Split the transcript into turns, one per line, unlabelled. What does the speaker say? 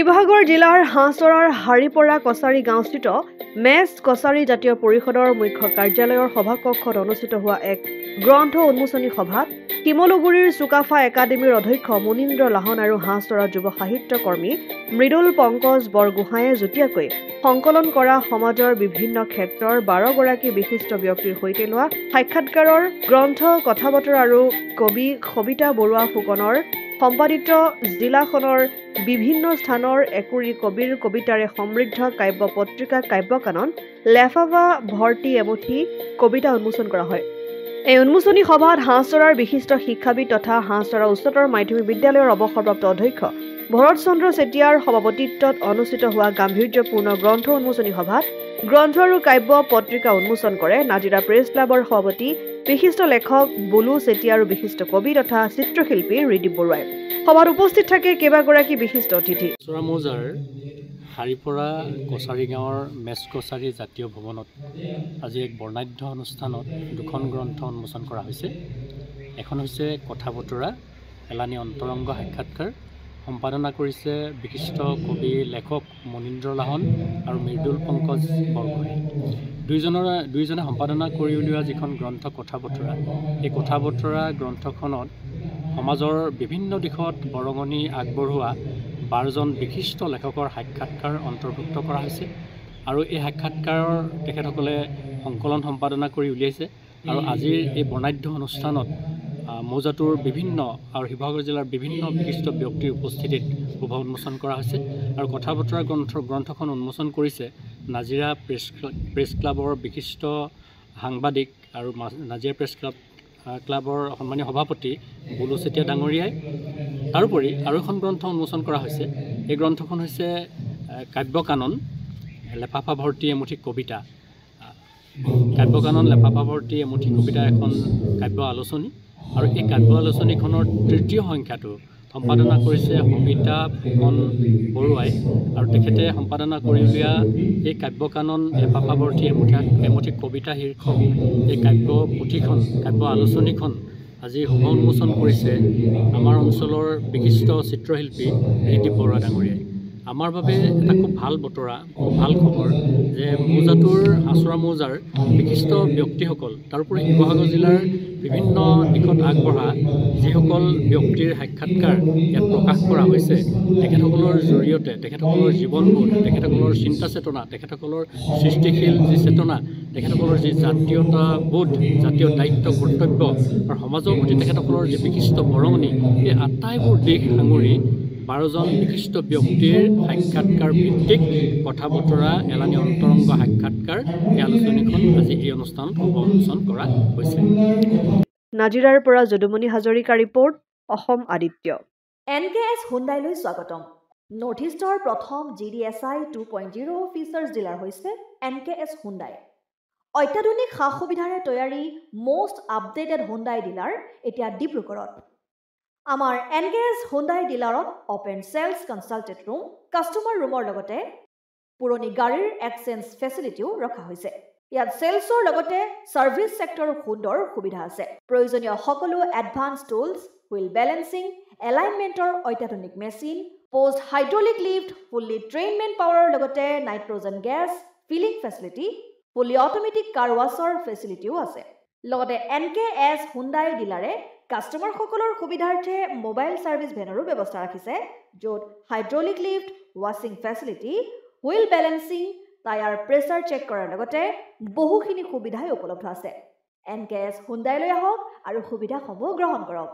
শিৱসাগৰ জিলাৰ হাঁহচৰাৰ হাৰিপৰা কছাৰী গাঁওস্থিত মেছ কছাৰী জাতীয় পৰিষদৰ মুখ্য কাৰ্যালয়ৰ সভাকক্ষত অনুষ্ঠিত হোৱা এক গ্ৰন্থ উন্মোচনী সভাত শিমলুগুৰিৰ চুকাফা একাডেমীৰ অধ্যক্ষ মুনীন্দ্ৰ লাহন আৰু হাঁহচৰা যুৱ সাহিত্য কৰ্মী মৃদুল পংকজ বৰগোহাঁয়ে যুটীয়াকৈ সংকলন কৰা সমাজৰ বিভিন্ন ক্ষেত্ৰৰ 12 গৰাকী বিশিষ্ট ব্যক্তিৰ সৈতে লোৱা সাক্ষাৎকাৰৰ গ্ৰন্থ কথা-বতৰা আৰু কবি সবিতা বৰুৱা ফুকনৰ সম্পাদিত জিলাখনৰ বিভিন্ন স্থানৰ একুৰি কবিৰ কবিতাৰে সমৃদ্ধ কাব্য পত্ৰিকা কাব্যকানন লেফাফা ভৰ্তি এমুঠি কবিতা উন্মোচন কৰা হয়। এই উন্মোচনী সভাত হাঁহচৰাৰ বিশিষ্ট শিক্ষাবিদ তথা হাঁহচৰা উচ্চতৰ মাধ্যমিক বিদ্যালয়ৰ অৱসৰপ্ৰাপ্ত অধ্যক্ষ ভৰত চন্দ্ৰ চেতিয়াৰ সভাপতিত্বত অনুষ্ঠিত হোৱা গাম্ভীৰ্যপূৰ্ণ গ্ৰন্থ উন্মোচনী সভাত গ্ৰন্থ আৰু কাব্য পত্ৰিকা উন্মোচন কৰে নাজিৰা প্ৰেছ ক্লাবৰ সভাপতি বিশিষ্ট লেখক বুলু চেতিয়া আৰু বিশিষ্ট কবি তথা চিত্ৰশিল্পী ৰিদীপ বৰুৱাই। সভাত উপস্থিত থাকে কেইবাগৰাকী বিশিষ্ট অতিথি।
মৌজাৰ হাৰিপৰা কছাৰী গাঁৱৰ মেছ কছাৰী জাতীয় ভৱনত আজি এক বৰ্ণাঢ্য অনুষ্ঠানত দুখন গ্ৰন্থ উন্মোচন কৰা হৈছে। এখন হৈছে কথা বতৰা এলানি অন্তৰংগ সাক্ষাৎকাৰ, সম্পাদনা কৰিছে বিশিষ্ট কবি লেখক মুনীন্দ্ৰ লাহন আৰু মৃদুল পংকজ বৰগোহাঁই। দুইজনে সম্পাদনা কৰি উলিওৱা যিখন গ্ৰন্থ কথা বতৰা, এই কথা বতৰা গ্ৰন্থখনত সমাজৰ বিভিন্ন দিশত বৰঙণি আগবঢ়োৱা 12জন বিশিষ্ট লেখকৰ সাক্ষাৎকাৰ অন্তৰ্ভুক্ত কৰা হৈছে আৰু এই সাক্ষাৎকাৰৰ তেখেতসকলে সংকলন সম্পাদনা কৰি উলিয়াইছে। আৰু আজিৰ এই বৰ্ণাঢ্য অনুষ্ঠানত মৌজাটোৰ বিভিন্ন আৰু শিৱসাগৰ জিলাৰ বিভিন্ন বিশিষ্ট ব্যক্তিৰ উপস্থিতিত সভা উন্মোচন কৰা হৈছে। আৰু কথা বতৰা গ্ৰন্থখন উন্মোচন কৰিছে নাজিৰা প্ৰেছ ক্লাবৰ বিশিষ্ট সাংবাদিক আৰু নাজিৰা প্ৰেছ ক্লাবৰ সন্মানীয় সভাপতি বুলু চেতিয়া ডাঙৰীয়াই। তাৰোপৰি আৰু এখন গ্ৰন্থ উন্মোচন কৰা হৈছে। এই গ্ৰন্থখন হৈছে কাব্যকানন লেফাফা ভৰ্তি এমুঠি কবিতা। কাব্যকানন লেফাফা ভৰ্তি এমুঠি কবিতা এখন কাব্য আলোচনী আৰু এই কাব্য আলোচনীখনৰ তৃতীয় সংখ্যাটো সম্পাদনা কৰিছে সবিতা ফুকন বৰুৱাই আৰু তেখেতে সম্পাদনা কৰি উলিওৱা এই কাব্যকানন লেফাফা ভৰ্তি এমুঠি কবিতা শীৰ্ষক এই কাব্য পুথিখন কাব্য আলোচনীখন আজি শুভ উন্মোচন কৰিছে আমাৰ অঞ্চলৰ বিশিষ্ট চিত্ৰশিল্পী ৰিদীপ বৰুৱা ডাঙৰীয়াই। আমাৰ বাবে এটা খুব ভাল বতৰা, খুব ভাল খবৰ যে মৌজাটোৰ হাঁহচৰা মৌজাৰ বিশিষ্ট ব্যক্তিসকল, তাৰোপৰি শিৱসাগৰ জিলাৰ বিভিন্ন দিশত আগবঢ়া যিসকল ব্যক্তিৰ সাক্ষাৎকাৰ ইয়াত প্ৰকাশ কৰা হৈছে, তেখেতসকলৰ জৰিয়তে তেখেতসকলৰ জীৱনবোধ, তেখেতসকলৰ চিন্তা চেতনা, তেখেতসকলৰ সৃষ্টিশীল যি চেতনা, তেখেতসকলৰ যি জাতীয়তা বোধ, জাতীয় দায়িত্ব কৰ্তব্য আৰু সমাজৰ প্ৰতি তেখেতসকলৰ যি বিশিষ্ট বৰঙণি, এই আটাইবোৰ দিশ সাঙুৰি 12জন বিশিষ্ট ব্যক্তিৰ সাক্ষাৎকাৰ ভিত্তিক কথা বতৰা এলানি অন্তৰংগ সাক্ষাৎকাৰ এই আলোচনীখন আজি এই অনুষ্ঠানত শুভ উন্মোচন কৰা হৈছে।
নাজিৰাৰ পৰা যদুমণি হাজৰিকা ৰিপৰ্ট, অসম আদিত্য।
NKS হুণ্ডাইলৈ স্বাগতম। নৰ্থ ইষ্টৰ প্ৰথম GDSI 2.0 ফিচাৰ্ছ ডিলাৰ হৈছে NKS হুণ্ডাই। অত্যাধুনিক সা সুবিধাৰে তৈয়াৰী মষ্ট আপডেটেড হুণ্ডাই ডিলাৰ এতিয়া ডিব্ৰুগড়ত। আমাৰ NKS হুণ্ডাই ডিলাৰত open sales consulted room, customer ৰুমৰ লগতে পুৰণি গাড়ীৰ এক্সচেঞ্জ ফেচিলিটিও ৰখা হৈছে। ইয়াত চেলছৰ লগতে ছাৰ্ভিচ ছেক্টৰৰ সুন্দৰ সুবিধা আছে। প্ৰয়োজনীয় সকলো এডভান্স টুলছ, হুইল বেলেন্সিং, এলাইনমেণ্টৰ অত্যাধুনিক machine, post hydraulic lift, fully ট্ৰেইনমেণ্ট পাৱাৰৰ লগতে nitrogen gas filling facility, fully automatic car washer ফেচিলিটিও আছে। লগতে NKS হুণ্ডাই ডিলাৰে কাষ্টমাৰসকলৰ সুবিধাৰ্থে মোবাইল ছাৰ্ভিচ ভেনৰো ব্যৱস্থা ৰাখিছে, য'ত হাইড্ৰলিক লিফ্ট, ৱাশ্বিং facility, wheel balancing, tyre pressure check কৰাৰ লগতে বহুখিনি সুবিধাই উপলব্ধ আছে। NKS হুণ্ডাইলৈ আহক আৰু সুবিধাসমূহ গ্ৰহণ কৰক।